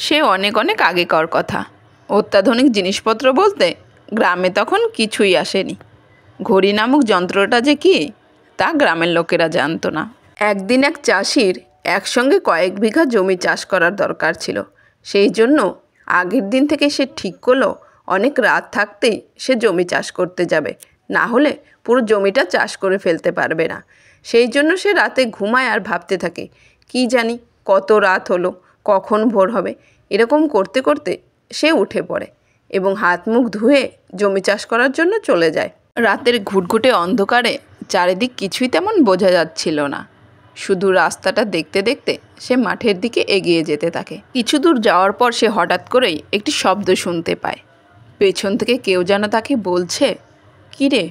সে অনেক অনেক আগেকার কথা। অত্যাধুনিক জিনিসপত্র বলতে গ্রামে তখন কিছুই আসেনি। ঘড়ি নামক যন্ত্রটা যে কী তা গ্রামের লোকেরা জানতো না। একদিন এক চাষির একসঙ্গে কয়েক বিঘা জমি চাষ করার দরকার ছিল। সেই জন্য আগের দিন থেকে সে ঠিক করলো অনেক রাত থাকতেই সে জমি চাষ করতে যাবে, না হলে পুরো জমিটা চাষ করে ফেলতে পারবে না। সেই জন্য সে রাতে ঘুমায় আর ভাবতে থাকে, কি জানি কত রাত হলো, কখন ভোর হবে। এরকম করতে করতে সে উঠে পড়ে এবং হাত মুখ ধুয়ে জমি চাষ করার জন্য চলে যায়। রাতের ঘুটঘুটে অন্ধকারে চারিদিক কিছুই তেমন বোঝা যাচ্ছিল না। শুধু রাস্তাটা দেখতে দেখতে সে মাঠের দিকে এগিয়ে যেতে থাকে। কিছু দূর যাওয়ার পর সে হঠাৎ করেই একটি শব্দ শুনতে পায়। পেছন থেকে কেউ যেন তাকে বলছে, কী রে,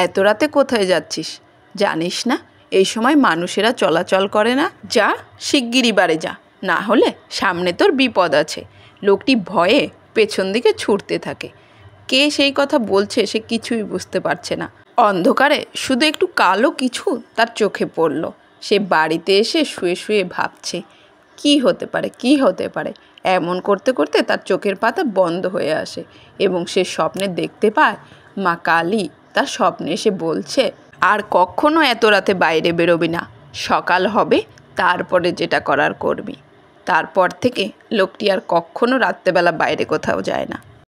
এত রাতে কোথায় যাচ্ছিস? জানিস না এই সময় মানুষেরা চলাচল করে না? যা শিগগিরই বাড়ি যা, না হলে সামনে তোর বিপদ আছে। লোকটি ভয়ে পেছন দিকে ছুটতে থাকে। কে সেই কথা বলছে সে কিছুই বুঝতে পারছে না। অন্ধকারে শুধু একটু কালো কিছু তার চোখে পড়ল। সে বাড়িতে এসে শুয়ে শুয়ে ভাবছে, কি হতে পারে, কি হতে পারে। এমন করতে করতে তার চোখের পাতা বন্ধ হয়ে আসে এবং সে স্বপ্নে দেখতে পায় মা কালী তার স্বপ্নে এসে বলছে, আর কখনো এত রাতে বাইরে বেরোবি না, সকাল হবে তারপরে যেটা করার করবি। তারপর থেকে লোকটি আর কখনো রাত্রেবেলা বাইরে কোথাও যায় না।